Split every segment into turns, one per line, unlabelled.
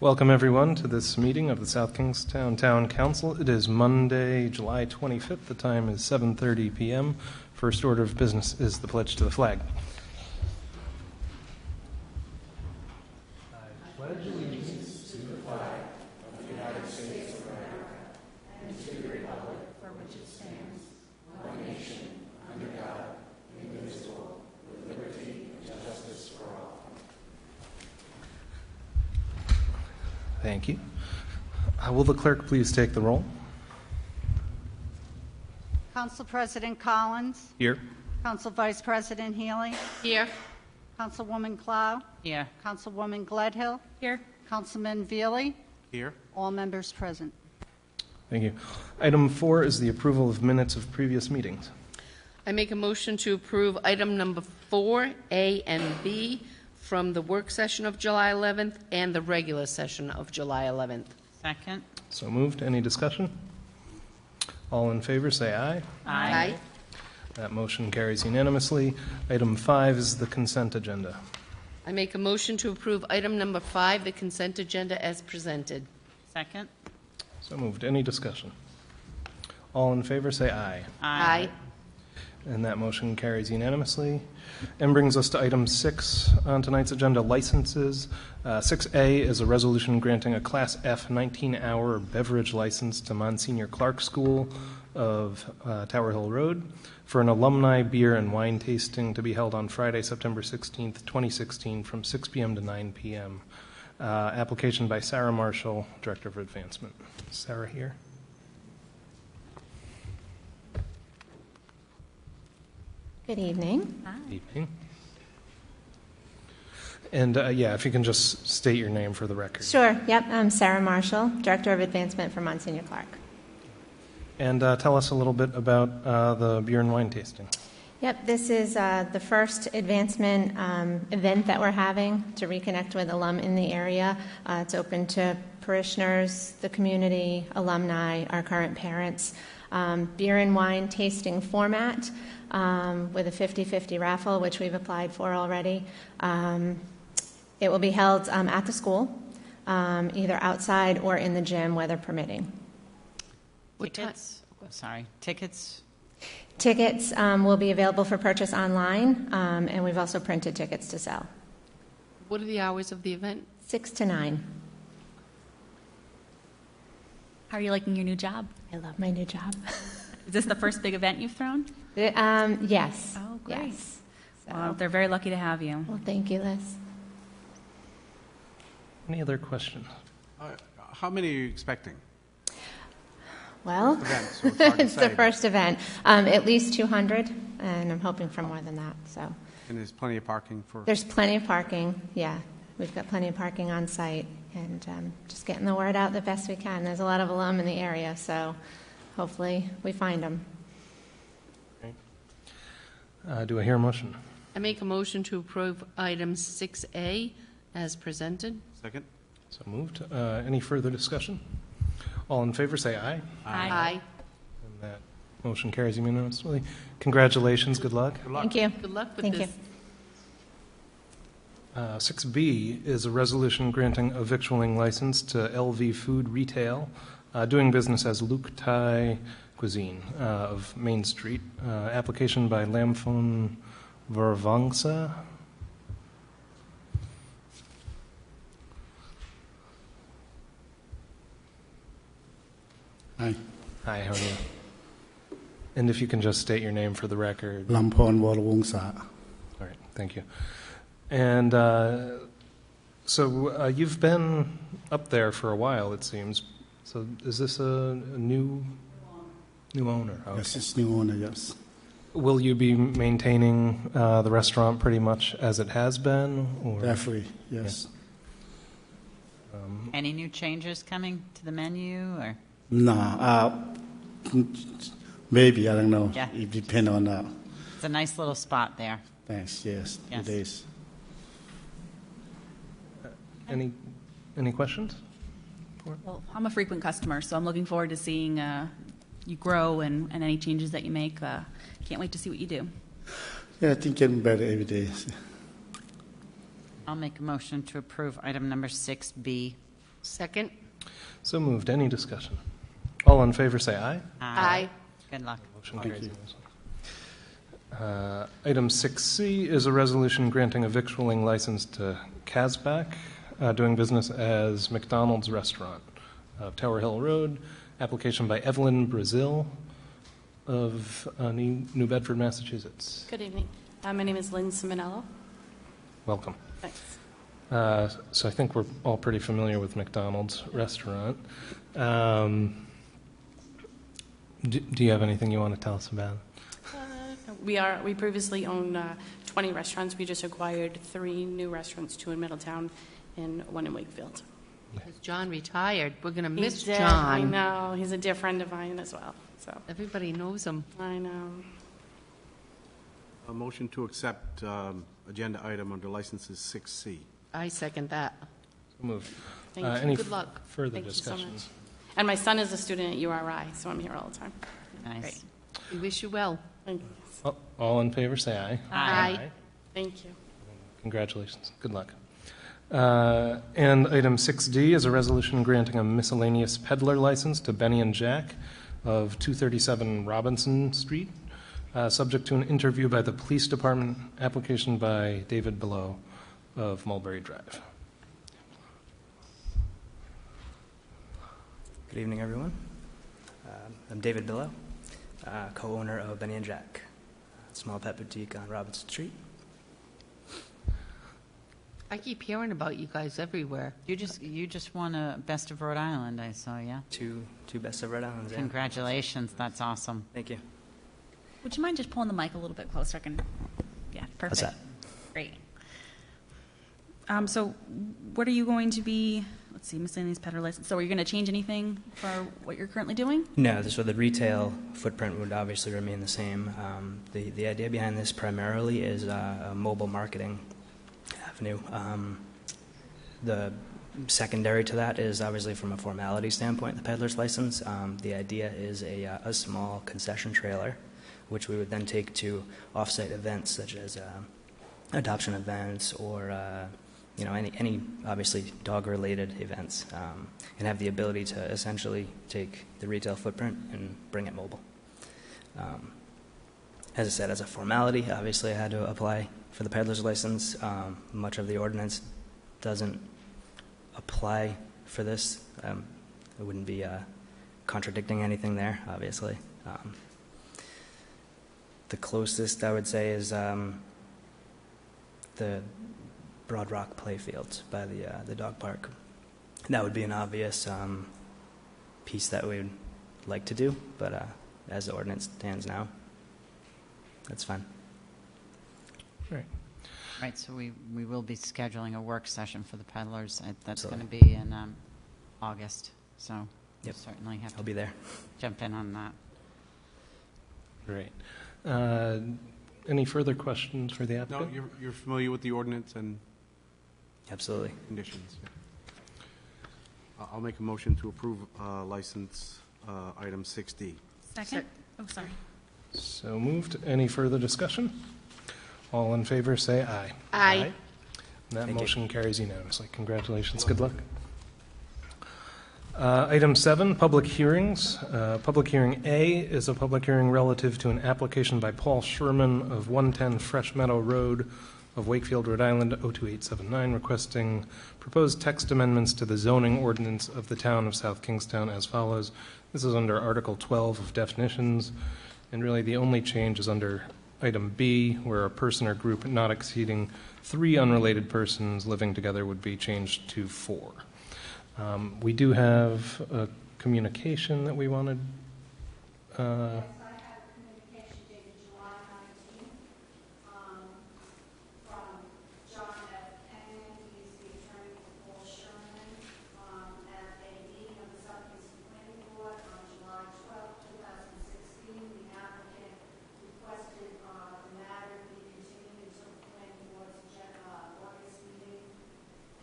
Welcome, everyone, to this meeting of the South Kingstown Town Council. It is Monday, July 25th. The time is 7:30 p.m. First order of business is the pledge to the flag. I pledge allegiance to the flag of the United States of America and to the republic for which it stands, one nation, under God, indivisible, with liberty and justice for all. Thank you. Will the clerk please take the roll?
Council President Collins.
Here.
Council Vice President Healy.
Here.
Councilwoman Clow.
Here.
Councilwoman Gledhill.
Here.
Councilman Veely.
Here.
All members present.
Thank you. Item 4 is the approval of minutes of previous meetings.
I make a motion to approve item number 4, A and B, from the work session of July 11th and the regular session of July 11th.
Second.
So moved. Any discussion? All in favor, say aye.
Aye.
That motion carries unanimously. Item 5 is the consent agenda.
I make a motion to approve item number 5, the consent agenda as presented.
Second.
So moved. Any discussion? All in favor, say aye.
Aye.
And that motion carries unanimously. And brings us to item 6 on tonight's agenda, licenses. 6A is a resolution granting a Class F 19-hour beverage license to Monsignor Clark School of Tower Hill Road for an alumni beer and wine tasting to be held on Friday, September 16th, 2016 from 6 p.m. to 9 p.m. Application by Sarah Marshall, Director of Advancement. Sarah here.
Good evening.
Evening. And if you can just state your name for the record.
Sure. Yep. I'm Sarah Marshall, Director of Advancement for Monsignor Clark.
And tell us a little bit about the beer and wine tasting.
Yep. This is the first advancement event that we're having to reconnect with alum in the area. It's open to parishioners, the community, alumni, our current parents. Beer and wine tasting format with a 50-50 raffle, which we've applied for already. It will be held at the school, either outside or in the gym, weather permitting.
Tickets? Sorry. Tickets?
Tickets will be available for purchase online, and we've also printed tickets to sell.
What are the hours of the event?
6 to 9.
How are you liking your new job?
I love my new job.
Is this the first big event you've thrown?
Yes.
Oh, great.
Yes. So,
Well, they're very lucky to have you.
well, thank you, Liz.
Any other questions?
How many are you expecting?
Well,
Event, so it's hard to
it's the
say.
first event. At least 200, and I'm hoping for more than that. So
And there's plenty of parking for...
there's plenty of parking. Yeah, we've got plenty of parking on site, and just getting the word out the best we can. There's a lot of alum in the area, so hopefully we find them.
Do I hear a motion?
I make a motion to approve item 6A as presented.
Second?
So moved. Any further discussion? All in favor, say aye.
Aye.
And that motion carries unanimously. Congratulations. Good luck.
Good luck.
Thank you.
Good luck with
Thank
this.
you.
6B is a resolution granting a victualling license to LV Food Retail, doing business as Luke Thai Cuisine of Main Street. Application by Lamphon Vervangsa.
Hi,
Hi, how are you? And if you can just state your name for the record.
Lamphon Varawongsa.
All right, thank you. And so you've been up there for a while, it seems. So is this a new owner? Okay.
Yes, it's new owner, yes.
Will you be maintaining the restaurant pretty much as it has been? Or?
Definitely, yes.
Any new changes coming to the menu? Or
No, maybe, I don't know.
Yeah.
It depends on that.
It's a nice little spot there.
Thanks, yes,
Yes.
it is.
Any questions?
Well, I'm a frequent customer, so I'm looking forward to seeing you grow and any changes that you make. Can't wait to see what you do.
Yeah, I think getting better every day.
I'll make a motion to approve item number 6B.
Second?
So moved. Any discussion? All in favor, say aye.
Aye.
Good luck.
Motion carries unanimously. Item 6C is a resolution granting a victualling license to Kazbak, doing business as McDonald's Restaurant of Tower Hill Road. Application by Evelyn Brazil of New Bedford, Massachusetts.
Good evening. My name is Lynn Simonello.
Welcome.
Thanks.
So I think we're all pretty familiar with McDonald's Restaurant. Do you have anything you want to tell us about?
We previously owned 20 restaurants. We just acquired 3 new restaurants, 2 in Middletown and 1 in Wakefield.
Because John retired. We're going to miss
He did.
John.
I know. He's a dear friend of mine as well. So
Everybody knows him.
I know.
A motion to accept agenda item under licenses 6C.
I second that.
So moved.
Thank you.
Any
Good luck.
further
Thank you so
discussion?
much. And my son is a student at URI, so I'm here all the time.
Nice.
Great.
We wish you well.
Thank you.
All in favor, say aye.
Aye.
Thank you.
Congratulations. Good luck. And item 6D is a resolution granting a miscellaneous peddler license to Benny and Jack of 237 Robinson Street, subject to an interview by the police department, application by David Below of Mulberry Drive.
Good evening, everyone. I'm David Billow, co-owner of Benny and Jack, a small pet boutique on Robinson Street.
I keep hearing about you guys everywhere.
You just won a Best of Rhode Island, I saw, yeah?
Two best of Rhode Islands. Yeah.
Congratulations, that's awesome.
Thank you.
Would you mind just pulling the mic a little bit closer? Yeah, perfect.
What's that?
Great. So what are you going to be, let's see, miscellaneous peddler license. So are you going to change anything for what you're currently doing?
No, so the retail footprint would obviously remain the same. The idea behind this primarily is a mobile marketing avenue. The secondary to that is obviously from a formality standpoint, the peddler's license. The idea is a small concession trailer, which we would then take to off-site events such as adoption events or any obviously dog-related events, and have the ability to essentially take the retail footprint and bring it mobile. As I said, as a formality, obviously I had to apply for the peddler's license. Much of the ordinance doesn't apply for this. It wouldn't be contradicting anything there, obviously. The closest I would say is the Broad Rock playfields by the dog park. That would be an obvious piece that we'd like to do, but as the ordinance stands now, that's fine.
Right.
Right, so we will be scheduling a work session for the peddlers. That's going to
Absolutely.
be in August, so we'll
Yep.
certainly have
I'll
to
be there.
jump in on that.
Great. Any further questions for the
No,
applicant?
you're familiar with the ordinance and
Absolutely.
conditions. Yeah. I'll make a motion to approve license item 6D.
Second? Oh, sorry.
So moved. Any further discussion? All in favor, say aye.
Aye.
And that
Thank you.
motion carries unanimously. Congratulations. Good luck. Item 7, public hearings. Public hearing A is a public hearing relative to an application by Paul Sherman of 110 Fresh Meadow Road of Wakefield, Rhode Island, 02879, requesting proposed text amendments to the zoning ordinance of the town of South Kingstown as follows. This is under Article 12 of definitions, and really the only change is under item B, where a person or group not exceeding 3 unrelated persons living together would be changed to 4. We do have a communication that we wanted.
Yes, I have a communication dated July 19th from John F. Kenyon. He's the attorney for Paul Sherman at a meeting of the South Kingston Planning Board on July 12th, 2016. The applicant requested the matter be continued until the planning board's August meeting,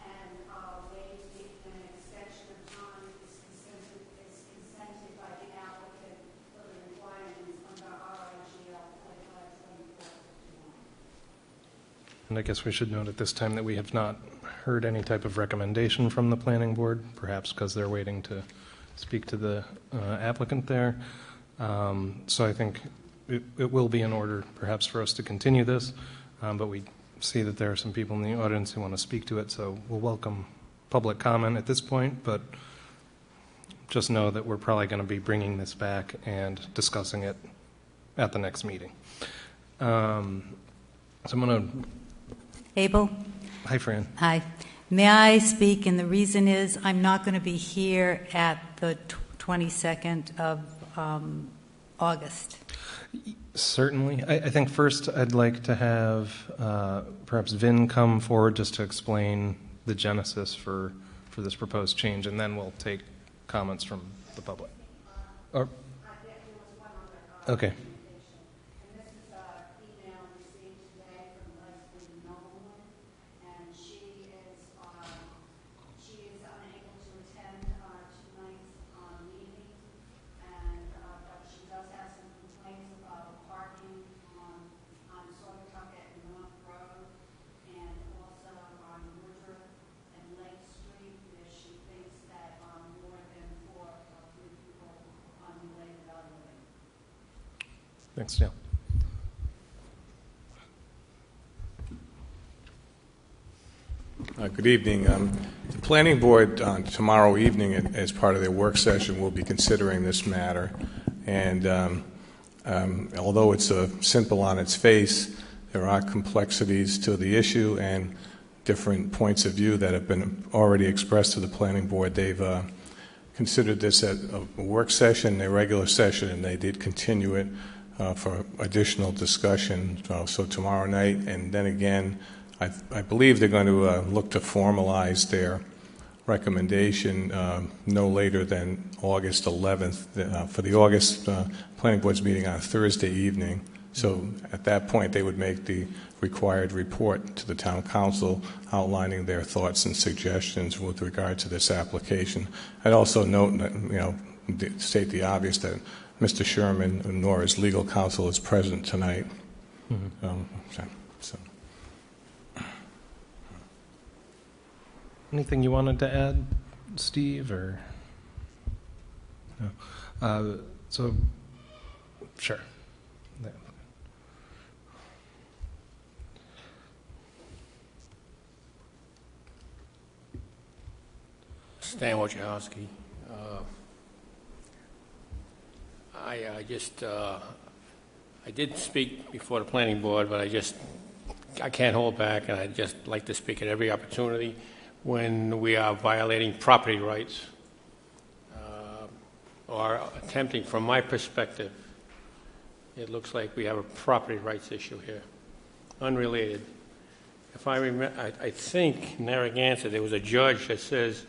and waived an extension of time is consented by the applicant for the required
And I guess we should note at this time that we have not heard any type of recommendation from the planning board, perhaps because they're waiting to speak to the applicant there. So I think it will be in order perhaps for us to continue this, but we see that there are some people in the audience who want to speak to it, so we'll welcome public comment at this point, but just know that we're probably going to be bringing this back and discussing it at the next meeting. So I'm going to...
Abel?
Hi, Fran.
Hi. May I speak? And the reason is I'm not going to be here at the 22nd of August.
Certainly. I think first I'd like to have perhaps Vin come forward just to explain the genesis for this proposed change, and then we'll take comments from the public. Or, okay. Thanks, Dale.
Good evening. The Planning Board tomorrow evening, as part of their work session, will be considering this matter. And although it's simple on its face, there are complexities to the issue and different points of view that have been already expressed to the Planning Board. They've considered this a work session, a regular session, and they did continue it for additional discussion. So tomorrow night, and then again, I believe they're going to look to formalize their recommendation no later than August 11th for the August Planning Board's meeting on Thursday evening. So at that point, they would make the required report to the Town Council outlining their thoughts and suggestions with regard to this application. I'd also note, state the obvious, that Mr. Sherman, nor his legal counsel, is present tonight. Mm-hmm. So.
Anything you wanted to add, Steve, or no? So, sure.
Stan Wojciechowski. I did speak before the planning board, but I can't hold back, and I'd just like to speak at every opportunity when we are violating property rights or attempting, from my perspective, it looks like we have a property rights issue here, unrelated. If I remember, I think in Narragansett there was a judge that says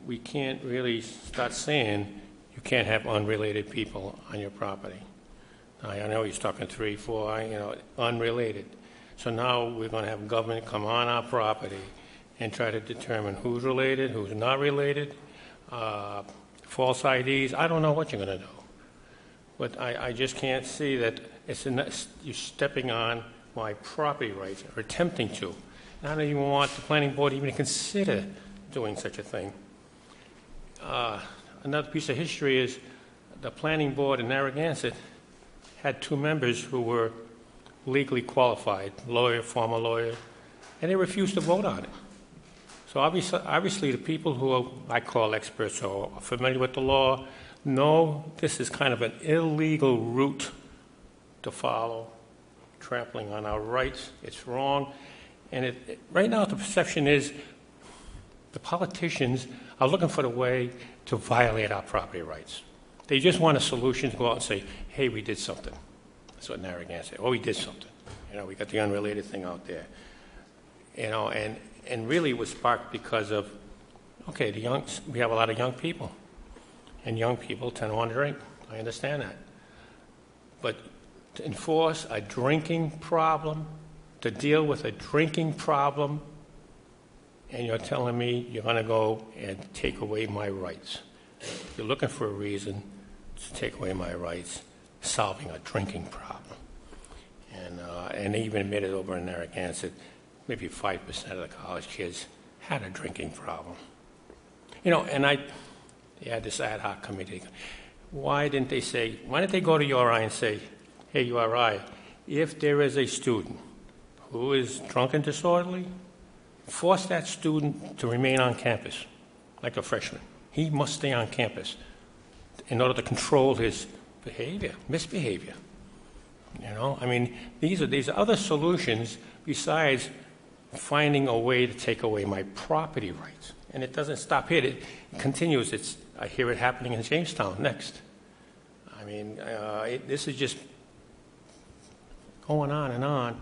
we can't really start saying you can't have unrelated people on your property. Now, I know he's talking 3, 4, unrelated. So now we're going to have government come on our property and try to determine who's related, who's not related, false IDs. I don't know what you're going to do. But I just can't see that you're stepping on my property rights, or attempting to. And I don't even want the planning board even to consider doing such a thing. Another piece of history is the planning board in Narragansett had 2 members who were legally qualified, lawyer, former lawyer, and they refused to vote on it. So obviously the people who I call experts or are familiar with the law know this is kind of an illegal route to follow, trampling on our rights. It's wrong. And right now the perception is the politicians are looking for the way to violate our property rights. They just want a solution to go out and say, hey, we did something. That's what Narragansett said. Oh, we did something. We got the unrelated thing out there. And really it was sparked because of, okay, we have a lot of young people. And young people tend to want to drink. I understand that. But to enforce a drinking problem, to deal with a drinking problem, and you're telling me you're going to go and take away my rights. You're looking for a reason to take away my rights, solving a drinking problem. And they even admitted over in Narragansett, maybe 5% of the college kids had a drinking problem. And they had this ad hoc committee. Why didn't they go to URI and say, hey, URI, if there is a student who is drunk and disorderly, force that student to remain on campus, like a freshman. He must stay on campus in order to control his misbehavior. These are other solutions besides finding a way to take away my property rights. And it doesn't stop here. It continues. I hear it happening in Jamestown next. This is just going on and on.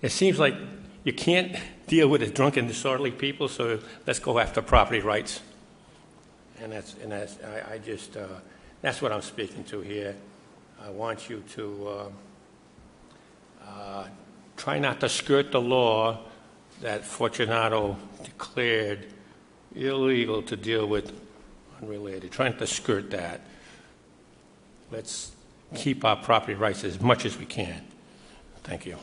It seems like you can't deal with the drunken, disorderly people, so let's go after property rights. That's what I'm speaking to here. I want you to try not to skirt the law that Fortunato declared illegal to deal with unrelated. Trying to skirt that. Let's keep our property rights as much as we can. Thank you.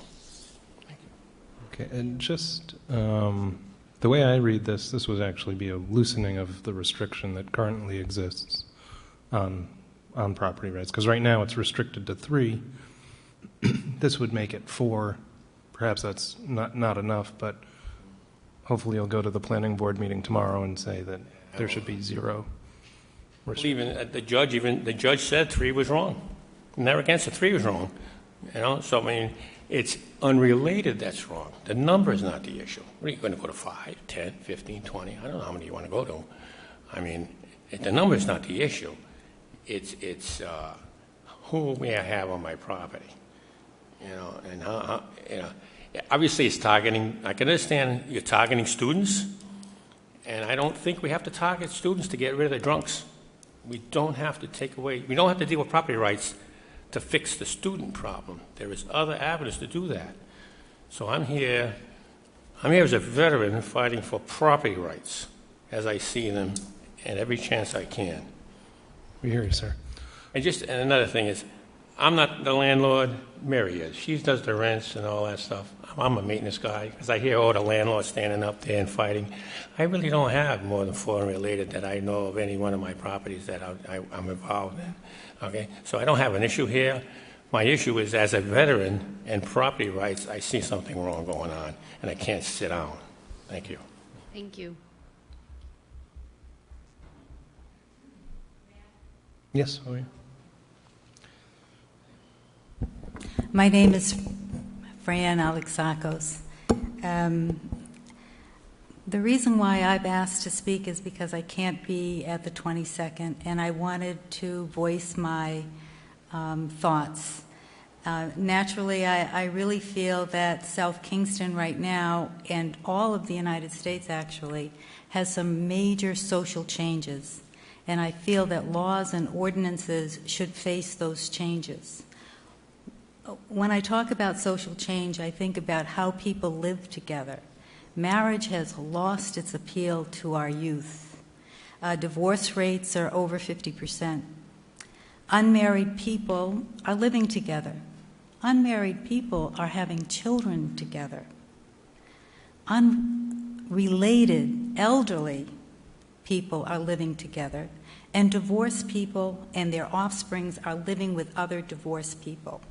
Okay, and just the way I read this would actually be a loosening of the restriction that currently exists on property rights, because right now it's restricted to 3. This would make it 4. Perhaps that's not enough, but hopefully you'll go to the planning board meeting tomorrow and say that there should be 0.
Even the judge said 3 was wrong. Narragansett 3 was wrong. So it's unrelated that's wrong. The number is not the issue. What are you going to go to 5, 10, 15, 20? I don't know how many you want to go to. The number is not the issue. It's who may I have on my property. And how obviously it's targeting. I can understand you're targeting students, and I don't think we have to target students to get rid of the drunks. We don't have to we don't have to deal with property rights to fix the student problem. There is other avenues to do that. So I'm here as a veteran fighting for property rights as I see them and every chance I can.
We hear you, sir.
And another thing is, I'm not the landlord, Mary is. She does the rents and all that stuff. I'm a maintenance guy, because I hear all the landlords standing up there and fighting. I really don't have more than 4 unrelated that I know of any one of my properties that I'm involved in. Okay? So I don't have an issue here. My issue is, as a veteran and property rights, I see something wrong going on, and I can't sit down. Thank you.
Thank you.
Yes, oh yeah.
My name is Fran Alexakos. The reason why I've asked to speak is because I can't be at the 22nd, and I wanted to voice my thoughts. Naturally, I really feel that South Kingston right now, and all of the United States actually, has some major social changes. And I feel that laws and ordinances should face those changes. When I talk about social change, I think about how people live together. Marriage has lost its appeal to our youth. Divorce rates are over 50%. Unmarried people are living together. Unmarried people are having children together. Unrelated, elderly people are living together. And divorced people and their offsprings are living with other divorced people.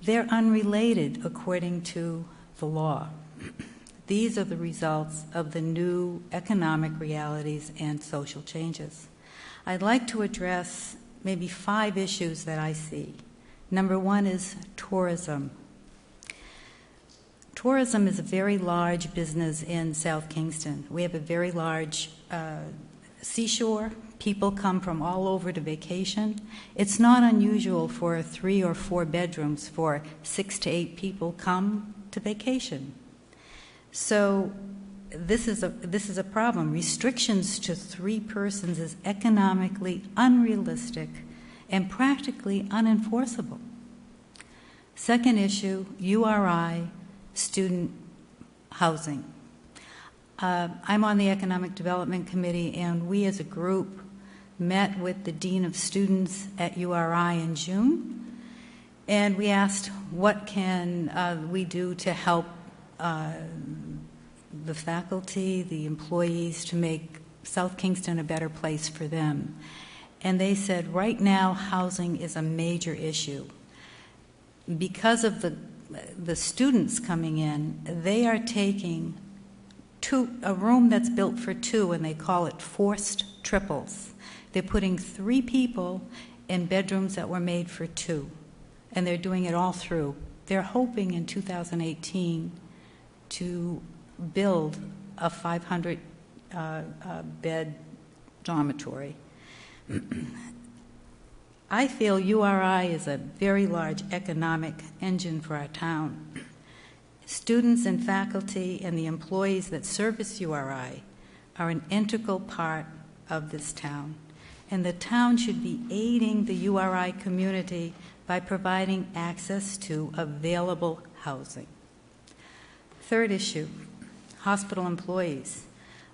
They're unrelated according to the law. These are the results of the new economic realities and social changes. I'd like to address maybe 5 issues that I see. Number 1 is tourism. Tourism is a very large business in South Kingston. We have a very large seashore. People come from all over to vacation. It's not unusual for 3 or 4 bedrooms for 6 to 8 people come to vacation. So this is a problem. Restrictions to 3 persons is economically unrealistic and practically unenforceable. Second issue, URI, student housing. I'm on the Economic Development Committee, and we as a group met with the Dean of Students at URI in June, And we asked, what can we do to help the faculty, the employees, to make South Kingston a better place for them? And they said, right now, housing is a major issue. Because of the students coming in, they are taking a room that's built for two, and they call it forced triples. They're putting 3 people in bedrooms that were made for 2, and they're doing it all through. They're hoping in 2018 to build a 500 bed dormitory. I feel URI is a very large economic engine for our town. Students and faculty and the employees that service URI are an integral part of this town, and the town should be aiding the URI community by providing access to available housing. Third issue, hospital employees.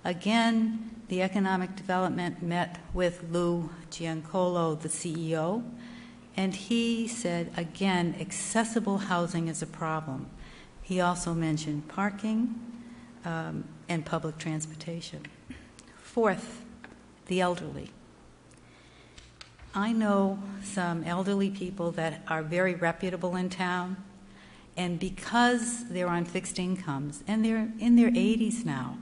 Again, the economic development met with Lou Giancolo, the CEO, and he said, again, accessible housing is a problem. He also mentioned parking and public transportation. Fourth, the elderly. I know some elderly people that are very reputable in town, and because they're on fixed incomes, and they're in their 80s now,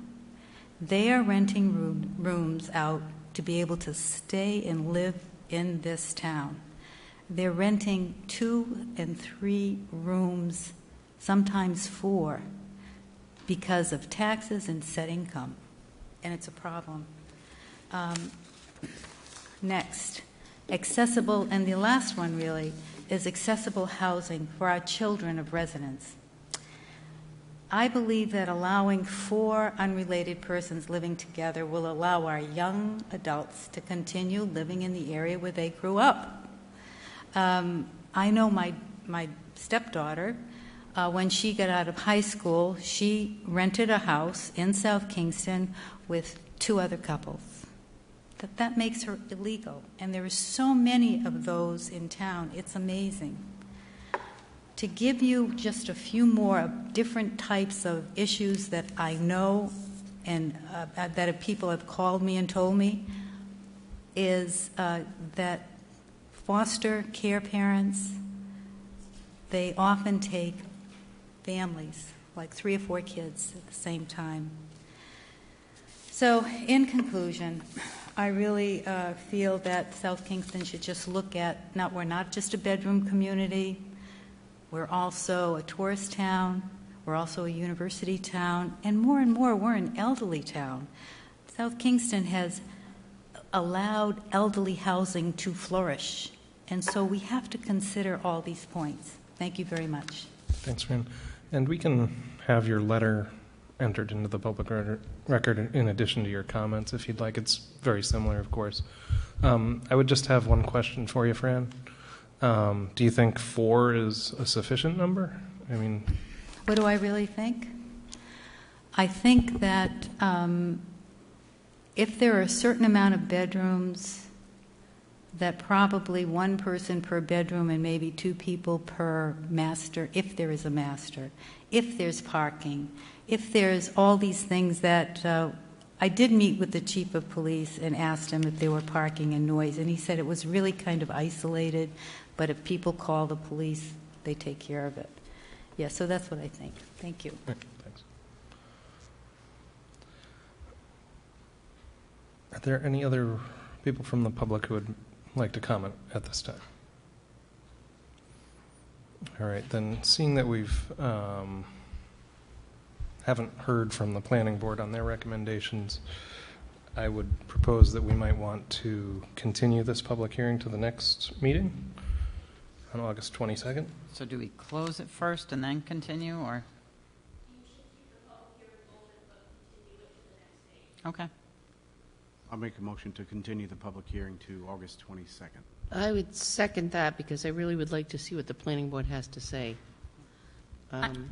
they are renting rooms out to be able to stay and live in this town. They're renting 2 and 3 rooms, sometimes 4, because of taxes and set income, and it's a problem. Next, accessible, and the last one really, is accessible housing for our children of residents. I believe that allowing 4 unrelated persons living together will allow our young adults to continue living in the area where they grew up. I know my stepdaughter, when she got out of high school, she rented a house in South Kingston with 2 other couples. That makes her illegal, and there are so many of those in town. It's amazing. To give you just a few more of different types of issues that I know and that people have called me and told me is that foster care parents, they often take families, like 3 or 4 kids at the same time. So in conclusion, I really feel that South Kingston should just look at, we're not just a bedroom community, we're also a tourist town, we're also a university town, and more, we're an elderly town. South Kingston has allowed elderly housing to flourish, and so we have to consider all these points. Thank you very much.
Thanks, Fran. And we can have your letter entered into the public record in addition to your comments, if you'd like. It's very similar, of course. I would just have one question for you, Fran. Do you think 4 is a sufficient number? I mean,
what do I really think? I think that if there are a certain amount of bedrooms, that probably 1 person per bedroom and maybe 2 people per master, if there is a master, if there's parking, if there's all these things that I did meet with the chief of police and asked him if there were parking and noise, and he said it was really kind of isolated, but if people call the police, they take care of it. Yeah, so that's what I think. Thank you.
okay, thanks. Are there any other people from the public who would like to comment at this time? All right, then seeing that we've haven't heard from the planning board on their recommendations, I would propose that we might want to continue this public hearing to the next meeting on August 22nd.
So do we close it first and then continue, or? Okay.
I'll make a motion to continue the public hearing to August 22nd.
I would second that because I really would like to see what the planning board has to say.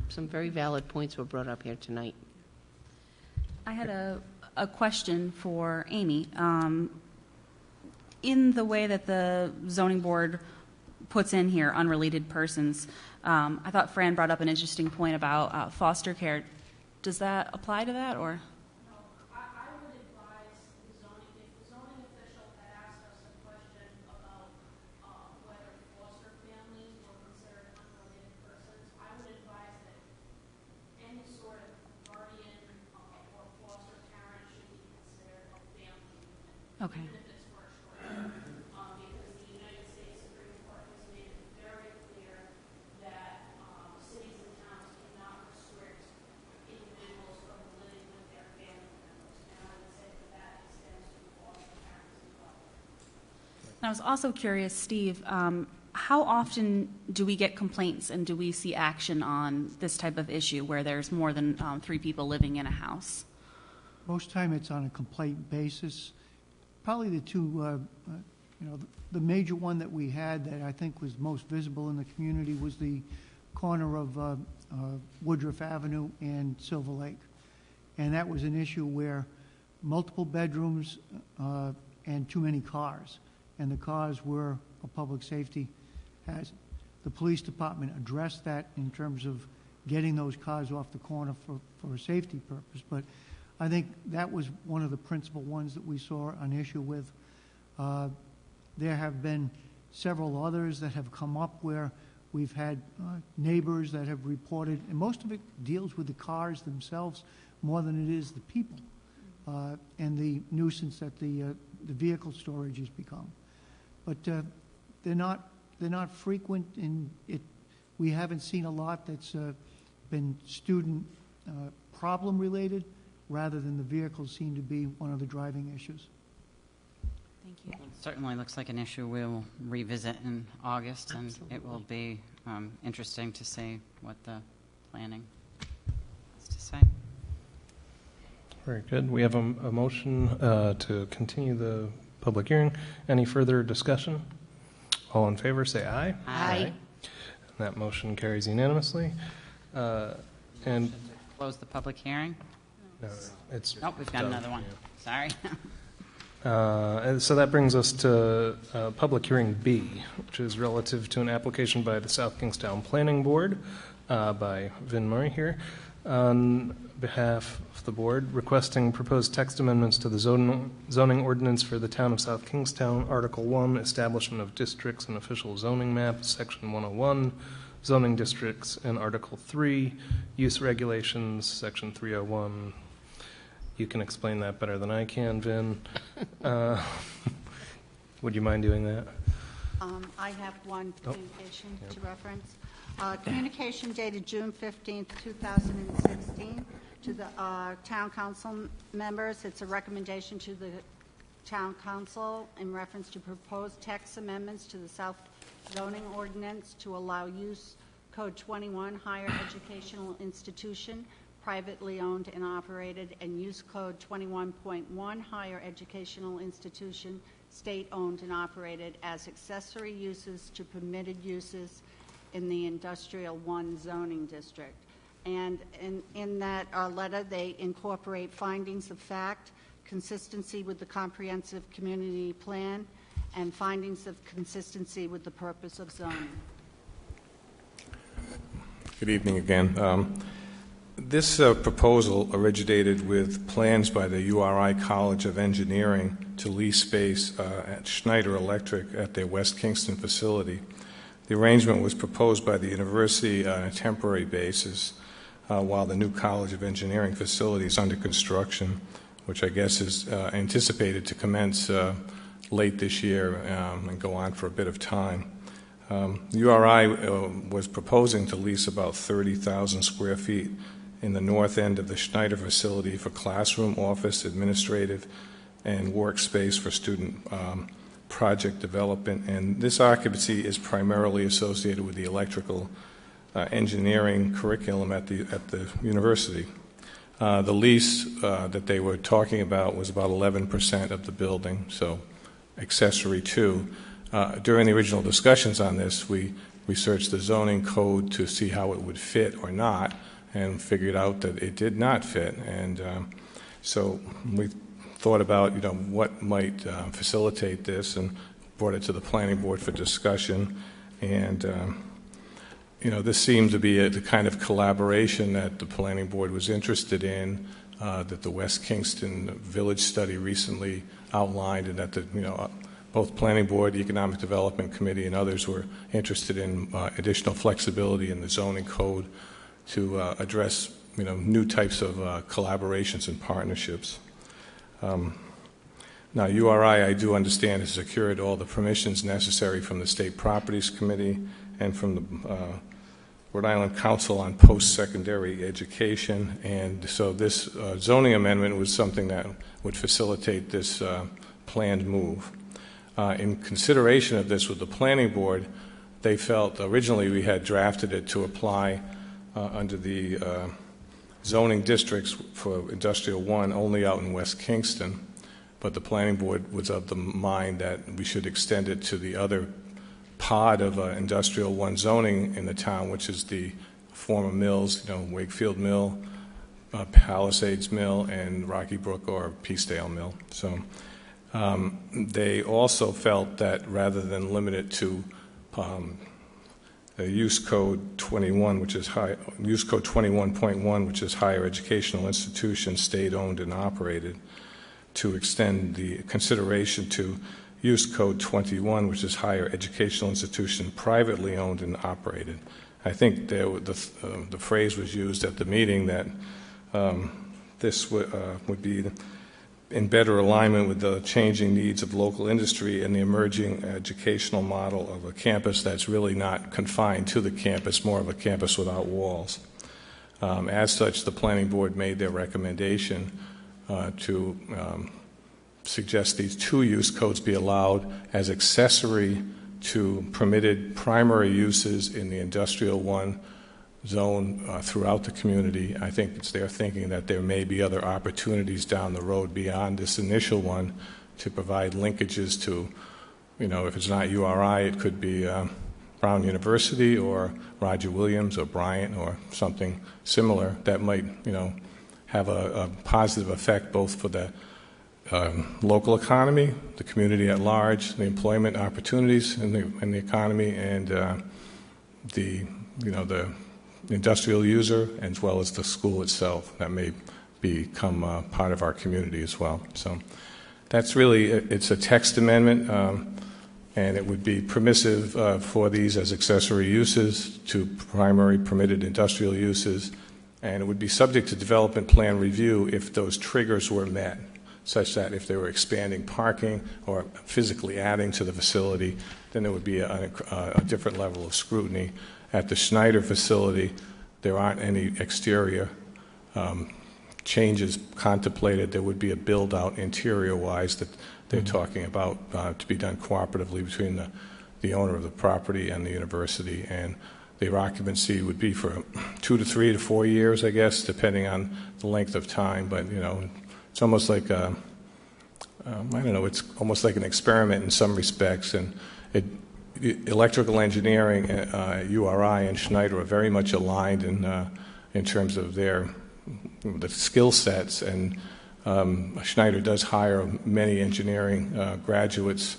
Some very valid points were brought up here tonight.
I had a question for Amy. In the way that the zoning board puts in here unrelated persons. I thought Fran brought up an interesting point about foster care. Does that apply to that, or?
I would advise the zoning, if the zoning official had asked us a question about whether foster families were considered unrelated persons, I would advise that any sort of guardian or foster parent should be considered a family unit.
Okay.
Even if it's for a short term. Because the United States Supreme Court has made it very clear that cities and towns cannot restrict individuals from living with their family members. And I would say that extends to foster parents as well.
And I was also curious, Steve, how often do we get complaints and do we see action on this type of issue where there's more than 3 people living in a house?
Most time it's on a complaint basis. Probably the two, the major one that we had that I think was most visible in the community was the corner of Woodruff Avenue and Silver Lake. And that was an issue where multiple bedrooms and too many cars. And the cars were a public safety hazard. The police department addressed that in terms of getting those cars off the corner for a safety purpose. But I think that was one of the principal ones that we saw an issue with. There have been several others that have come up where we've had neighbors that have reported, and most of it deals with the cars themselves more than it is the people and the nuisance that the vehicle storage has become. But they're not frequent, and we haven't seen a lot that's been student problem related, rather than the vehicles seem to be one of the driving issues.
Thank you.
It certainly looks like an issue we'll revisit in August, and it will be interesting to see what the planning has to say.
Very good. We have a motion to continue the public hearing. Any further discussion? All in favor, say aye.
Aye.
And that motion carries unanimously. And
Close the public hearing?
no, it's
Nope, we've got
done.
another one. Sorry.
And so that brings us to public hearing B, which is relative to an application by the South Kingstown Planning Board by Vin Murray here, on behalf of the board, requesting proposed text amendments to the zoning ordinance for the town of South Kingstown, Article 1, Establishment of Districts and Official Zoning Map, Section 101, Zoning Districts, and Article 3, Use Regulations, Section 301. You can explain that better than I can, Vin. Would you mind doing that?
I have one communication to reference. Communication dated June 15th, 2016, to the town council members. It's a recommendation to the town council in reference to proposed text amendments to the South zoning ordinance to allow use Code 21, higher educational institution, privately owned and operated, and use Code 21.1, higher educational institution, state-owned and operated, as accessory uses to permitted uses in the Industrial 1 zoning district. And in that letter, they incorporate findings of fact, consistency with the comprehensive community plan, and findings of consistency with the purpose of zoning.
Good evening again. This proposal originated with plans by the URI College of Engineering to lease space at Schneider Electric at their West Kingston facility. The arrangement was proposed by the university on a temporary basis while the new College of Engineering facility is under construction, which I guess is anticipated to commence late this year and go on for a bit of time. URI was proposing to lease about 30,000 square feet in the north end of the Schneider facility for classroom, office, administrative, and workspace for student project development. And this occupancy is primarily associated with the electrical engineering curriculum at the university. The lease that they were talking about was about 11% of the building, so accessory to. During the original discussions on this, we researched the zoning code to see how it would fit or not, and figured out that it did not fit. And so we thought about, what might facilitate this, and brought it to the planning board for discussion. And, this seemed to be the kind of collaboration that the planning board was interested in, that the West Kingston Village Study recently outlined, and that both Planning Board, the Economic Development Committee, and others were interested in additional flexibility in the zoning code to address new types of collaborations and partnerships. Now, URI, I do understand, has secured all the permissions necessary from the State Properties Committee and from the Rhode Island Council on Post-Secondary Education, and so this zoning amendment was something that would facilitate this planned move. In consideration of this with the Planning Board, they felt originally we had drafted it to apply under the zoning districts for Industrial 1 only out in West Kingston, but the Planning Board was of the mind that we should extend it to the other pod of Industrial 1 zoning in the town, which is the former mills, Wakefield Mill, Palisades Mill, and Rocky Brook or Peacedale Mill. So they also felt that rather than limit it to Use Code 21, which is Use Code 21.1, which is higher educational institutions, state-owned and operated, to extend the consideration to Use Code 21, which is higher educational institution, privately owned and operated. I think the phrase was used at the meeting that this would be in better alignment with the changing needs of local industry and the emerging educational model of a campus that's really not confined to the campus, more of a campus without walls. As such, the Planning Board made their recommendation to suggest these two use codes be allowed as accessory to permitted primary uses in the Industrial 1 zone throughout the community. I think it's their thinking that there may be other opportunities down the road beyond this initial one to provide linkages to, if it's not URI, it could be Brown University or Roger Williams or Bryant or something similar that might, have a positive effect both for the local economy, the community at large, the employment opportunities in the economy, and the industrial user, as well as the school itself that may become part of our community as well. So that's really, it's a text amendment, and it would be permissive for these as accessory uses to primary permitted industrial uses, and it would be subject to development plan review if those triggers were met, such that if they were expanding parking or physically adding to the facility, then there would be a different level of scrutiny. At the Schneider facility, there aren't any exterior changes contemplated. There would be a build-out interior-wise that they're talking about to be done cooperatively between the owner of the property and the university. And their occupancy would be for 2 to 3 to 4 years, I guess, depending on the length of time. But, it's almost like it's almost like an experiment in some respects. And electrical engineering, URI and Schneider are very much aligned in terms of the skill sets, and Schneider does hire many engineering graduates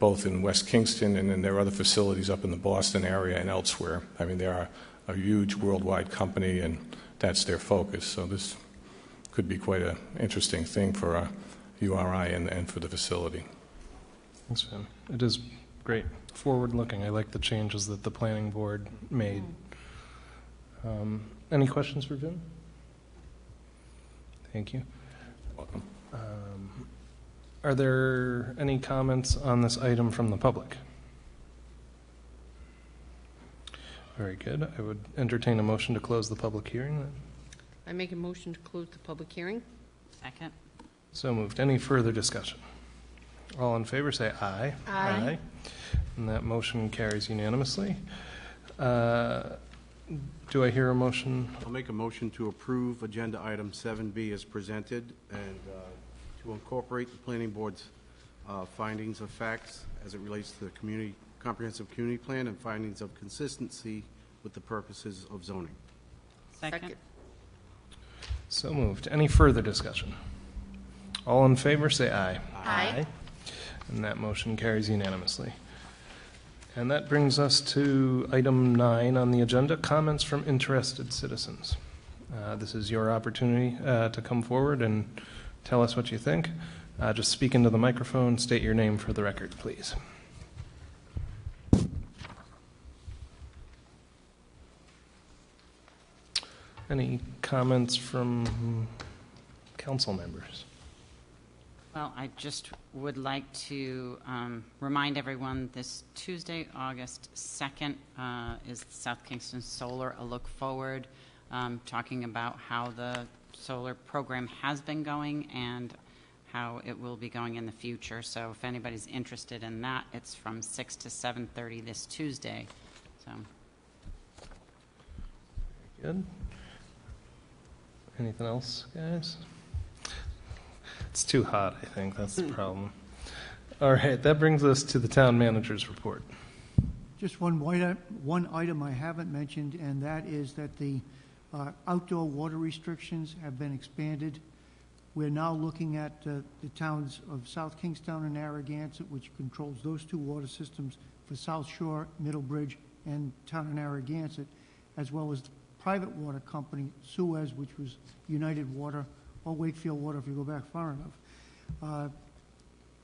both in West Kingston and in their other facilities up in the Boston area and elsewhere. I mean, they are a huge worldwide company, and that's their focus. So this could be quite an interesting thing for URI and for the facility.
Thanks, Vin. It is great. Forward-looking. I like the changes that the Planning Board made. Any questions for Vin? Thank you.
Welcome.
Are there any comments on this item from the public? Very good. I would entertain a motion to close the public hearing then.
I make a motion to close the public hearing.
Second.
So moved. Any further discussion? All in favor say aye.
Aye.
And that motion carries unanimously. Do I hear a motion?
I'll make a motion to approve Agenda Item 7B as presented and to incorporate the Planning Board's findings of facts as it relates to the comprehensive community plan and findings of consistency with the purposes of zoning.
Second.
So moved. Any further discussion? All in favor say aye.
Aye.
And that motion carries unanimously. And that brings us to item 9 on the agenda, comments from interested citizens. This is your opportunity to come forward and tell us what you think. Just speak into the microphone, state your name for the record, please. Any comments from council members?
Well, I just would like to remind everyone this Tuesday, August 2nd, is South Kingston Solar A Look Forward, talking about how the solar program has been going and how it will be going in the future. So if anybody's interested in that, it's from 6 to 7:30 this Tuesday. So.
Good. Anything else, guys? It's too hot, I think. That's the problem. All right, that brings us to the town manager's report.
Just one item I haven't mentioned, and that is that the outdoor water restrictions have been expanded. We're now looking at the towns of South Kingstown and Narragansett, which controls those two water systems for South Shore, Middlebridge, and town of Narragansett, as well as the private water company, Suez, which was United Water, or Wakefield Water if you go back far enough,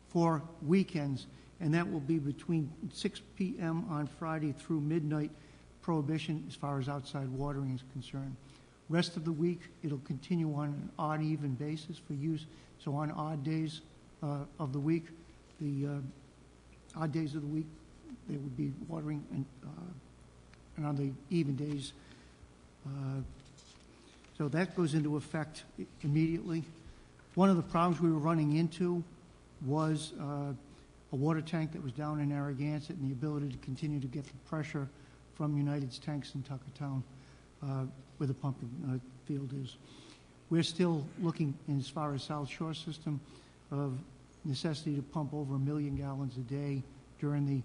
for weekends, and that will be between 6 p.m. on Friday through midnight, prohibition as far as outside watering is concerned. Rest of the week, it'll continue on an odd, even basis for use. So on odd days of the week, the odd days of the week, they would be watering, and on the even days, so that goes into effect immediately. One of the problems we were running into was a water tank that was down in Narragansett and the ability to continue to get the pressure from United's tanks in Tuckertown, where the pumping field is. We're still looking, as far as South Shore system, of necessity to pump over 1 million gallons a day during the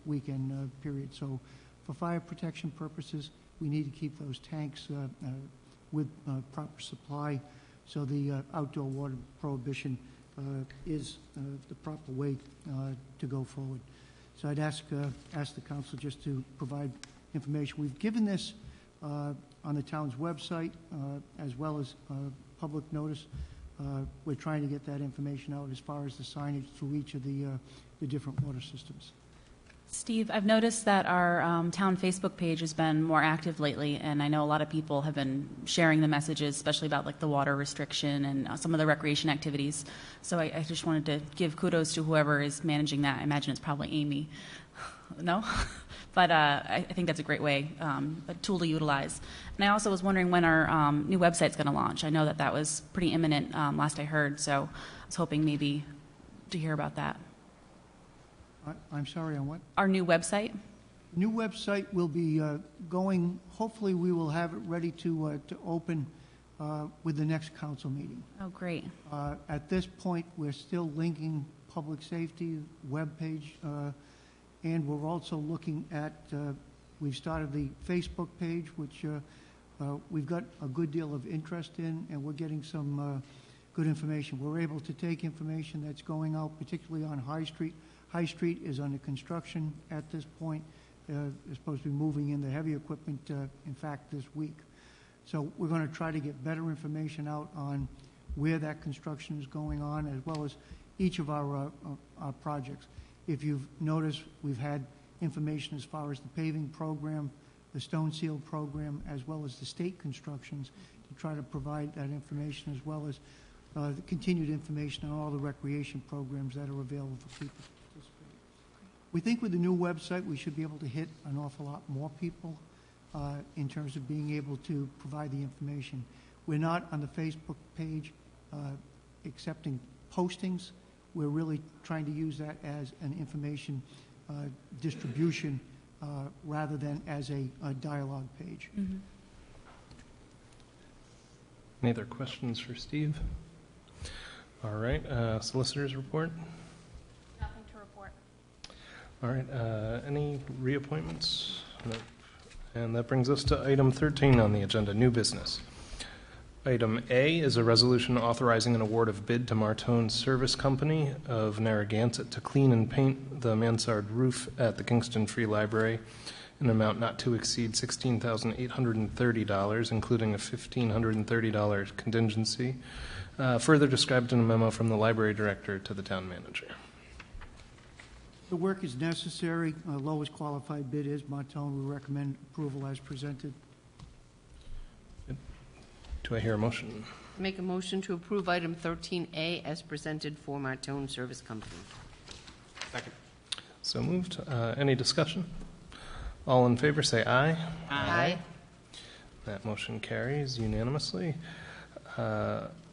weekend period. So for fire protection purposes, we need to keep those tanks with proper supply. So the outdoor water prohibition is the proper way to go forward. So I'd ask the council just to provide information. We've given this on the town's website as well as public notice. We're trying to get that information out as far as the signage through each of the different water systems.
Steve, I've noticed that our town Facebook page has been more active lately, and I know a lot of people have been sharing the messages, especially about like the water restriction and some of the recreation activities. So I just wanted to give kudos to whoever is managing that. I imagine it's probably Amy. No? But I think that's a great way, a tool to utilize. And I also was wondering when our new website's going to launch. I know that was pretty imminent last I heard, so I was hoping maybe to hear about that.
I'm sorry, on what?
Our new website?
New website will be going, hopefully we will have it ready to open with the next council meeting.
Oh, great.
At this point, we're still linking public safety webpage, and we're also looking at, we've started the Facebook page, which we've got a good deal of interest in, and we're getting some good information. We're able to take information that's going out, particularly on High Street. High Street is under construction at this point. They're supposed to be moving in the heavy equipment, in fact, this week. So we're going to try to get better information out on where that construction is going on, as well as each of our projects. If you've noticed, we've had information as far as the paving program, the stone seal program, as well as the state constructions, to try to provide that information, as well as the continued information on all the recreation programs that are available for people to participate. We think with the new website, we should be able to hit an awful lot more people in terms of being able to provide the information. We're not on the Facebook page accepting postings. We're really trying to use that as an information distribution rather than as a dialogue page.
Mm-hmm.
Any other questions for Steve? All right, solicitor's report?
Nothing to report.
All right, any reappointments? Nope. And that brings us to item 13 on the agenda, new business. Item A is a resolution authorizing an award of bid to Martone Service Company of Narragansett to clean and paint the mansard roof at the Kingston Free Library in an amount not to exceed $16,830, including a $1,530 contingency, further described in a memo from the library director to the town manager.
The work is necessary. Lowest qualified bid is Martone. We recommend approval as presented.
Do I hear a motion?
Make a motion to approve item 13A as presented for Martone Service Company.
Second.
So moved. Any discussion? All in favor say aye.
Aye.
That motion carries unanimously.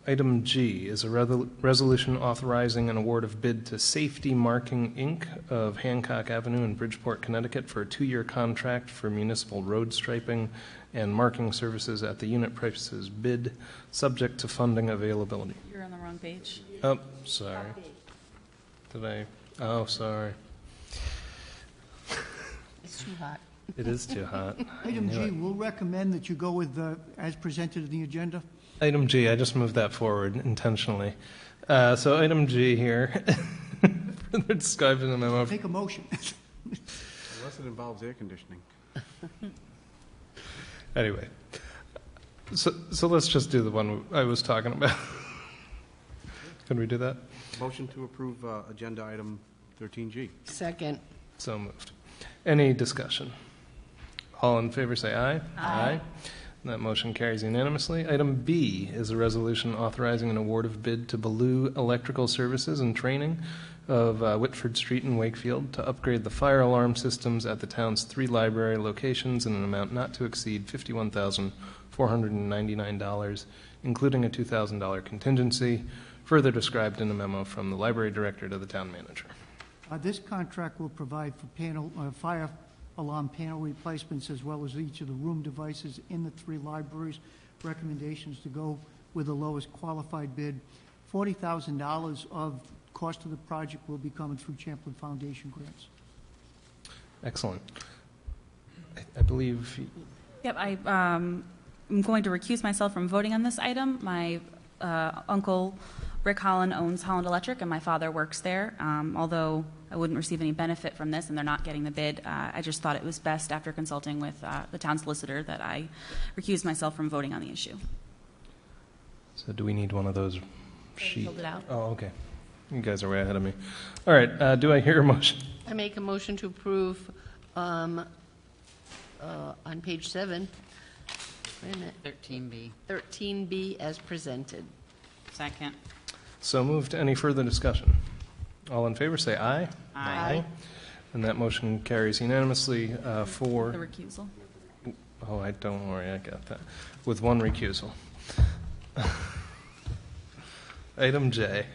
Item G is a resolution authorizing an award of bid to Safety Marking, Inc. of Hancock Avenue in Bridgeport, Connecticut for a 2-year contract for municipal road striping and marking services at the unit prices bid, subject to funding availability.
You're on the wrong page.
Oh, sorry. Did I? Oh, sorry.
It's too hot.
It is too hot.
Item
I knew
G,
it.
we'll recommend that you go with as presented in the agenda.
Item G, I just moved that forward intentionally. So item G here, further described in the memo.
Make a motion.
Unless it involves air conditioning.
Anyway, so let's just do the one I was talking about. Can we do that?
Motion to approve agenda item 13G.
Second.
So moved. Any discussion? All in favor say aye. Aye. That motion carries unanimously. Item B is a resolution authorizing an award of bid to Baloo Electrical Services and Training of Whitford Street in Wakefield to upgrade the fire alarm systems at the town's 3 library locations in an amount not to exceed $51,499, including a $2,000 contingency, further described in a memo from the library director to the town manager.
This contract will provide for fire alarm panel replacements as well as each of the room devices in the 3 libraries. Recommendations to go with the lowest qualified bid. $40,000 of cost of the project will be coming through Champlain Foundation grants.
Excellent. I believe.
Yep, I'm going to recuse myself from voting on this item. My uncle, Rick Holland, owns Holland Electric, and my father works there. Although I wouldn't receive any benefit from this, and they're not getting the bid, I just thought it was best, after consulting with the town solicitor, that I recuse myself from voting on the issue.
So do we need one of those sheets?
Filled it out.
Oh, okay. You guys are way ahead of me. All right, do I hear a motion?
I make a motion to approve on page 7. Wait a minute.
13B.
13B as presented.
Second.
So moved. Any further discussion? All in favor say aye.
Aye.
And that motion carries unanimously for...
The recusal.
Oh, don't worry, I got that. With one recusal. Item J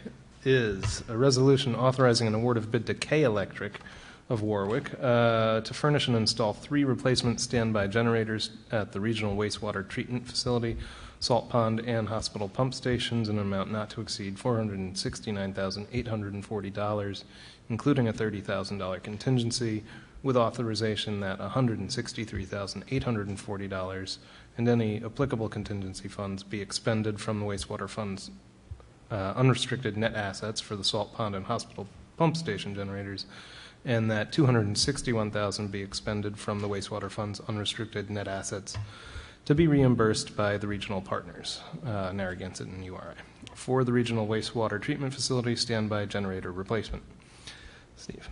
is a resolution authorizing an award of bid to K Electric of Warwick to furnish and install 3 replacement standby generators at the regional wastewater treatment facility, Salt Pond, and hospital pump stations in an amount not to exceed $469,840, including a $30,000 contingency, with authorization that $163,840 and any applicable contingency funds be expended from the wastewater fund's unrestricted net assets for the Salt Pond and hospital pump station generators, and that $261,000 be expended from the wastewater fund's unrestricted net assets to be reimbursed by the regional partners, Narragansett and URI, for the regional wastewater treatment facility standby generator replacement. Steve.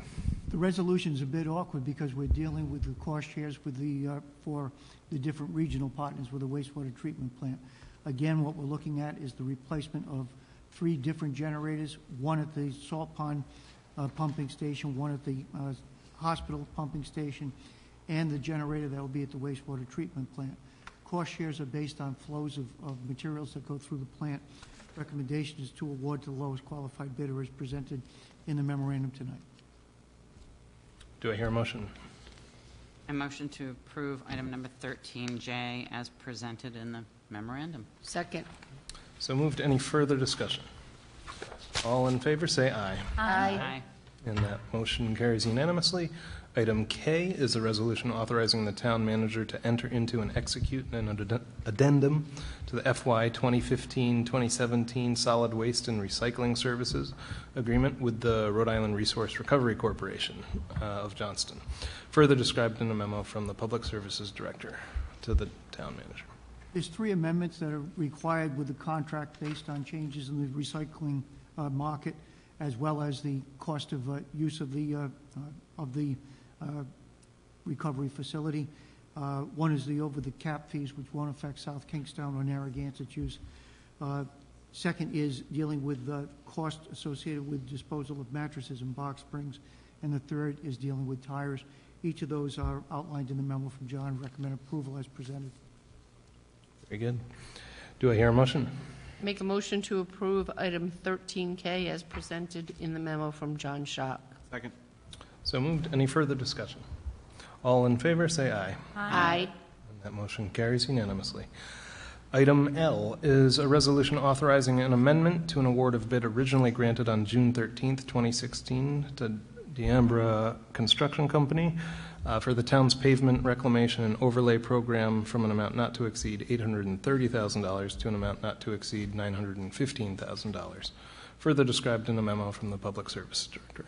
The resolution's a bit awkward because we're dealing with the cost shares with for the different regional partners with the wastewater treatment plant. Again, what we're looking at is the replacement of 3 different generators, one at the Salt Pond pumping station, one at the hospital pumping station, and the generator that will be at the wastewater treatment plant. Cost shares are based on flows of materials that go through the plant. Recommendation is to award to the lowest qualified bidder as presented in the memorandum tonight.
Do I hear a motion?
A motion to approve item number 13J as presented in the memorandum.
Second.
So moved. Any further discussion? All in favor say aye.
Aye.
And that motion carries unanimously. Item K is a resolution authorizing the town manager to enter into and execute an addendum to the FY 2015-2017 Solid Waste and Recycling Services Agreement with the Rhode Island Resource Recovery Corporation of Johnston, further described in a memo from the Public Services Director to the town manager.
There's 3 amendments that are required with the contract based on changes in the recycling market, as well as the cost of use of the recovery facility. One is the over-the-cap fees, which won't affect South Kingstown or Narragansett use. Second is dealing with the cost associated with disposal of mattresses in Box Springs. And the third is dealing with tires. Each of those are outlined in the memo from John. Recommend approval as presented.
Very good. Do I hear a motion?
Make a motion to approve item 13K as presented in the memo from John Schock.
Second.
So moved. Any further discussion? All in favor, say aye.
Aye.
And that motion carries unanimously. Item L is a resolution authorizing an amendment to an award of bid originally granted on June 13th, 2016 to D'Ambra Construction Company for the town's pavement reclamation and overlay program from an amount not to exceed $830,000 to an amount not to exceed $915,000, further described in a memo from the Public Services Director.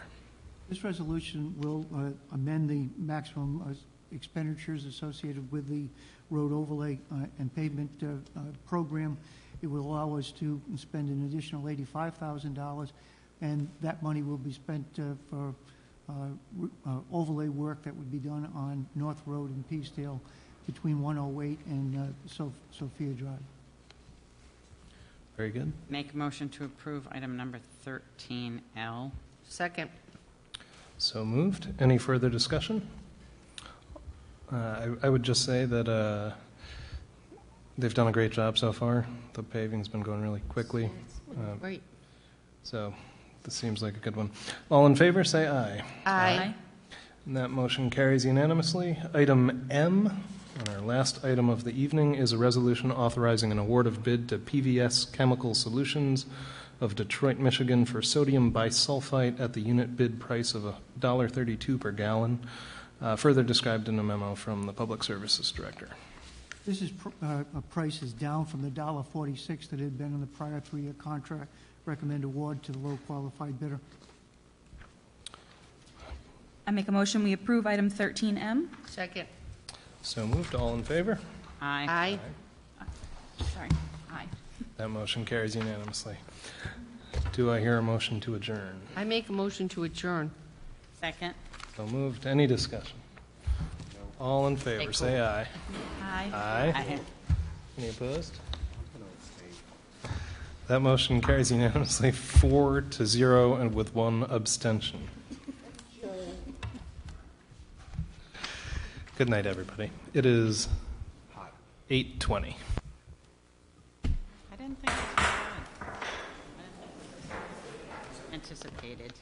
This resolution will amend the maximum expenditures associated with the road overlay and pavement program. It will allow us to spend an additional $85,000, and that money will be spent for overlay work that would be done on North Road in Peacedale between 108 and Sophia Drive.
Very good.
Make a motion to approve item number 13L.
Second.
So moved. Any further discussion? I would just say that they've done a great job so far. The paving's been going really quickly.
Great.
So this seems like a good one. All in favor, say aye.
Aye.
And that motion carries unanimously. Item M, and our last item of the evening, is a resolution authorizing an award of bid to PVS Chemical Solutions of Detroit, Michigan for sodium bisulfite at the unit bid price of $1.32 per gallon, further described in a memo from the Public Services Director.
This is a price is down from the $1.46 that had been in the prior 3-year contract. Recommend award to the low qualified bidder.
I make a motion we approve item 13M.
Second.
So moved. All in favor?
Aye.
Aye.
Sorry. Aye.
That motion carries unanimously. Do I hear a motion to adjourn?
I make a motion to adjourn.
Second.
So moved. Any discussion? All in favor,
Cool.
say aye.
Aye.
Aye. Any opposed? That motion carries unanimously 4-0 and with 1 abstention. Good night, everybody. It is 8:20.
I didn't think it was good. Anticipated.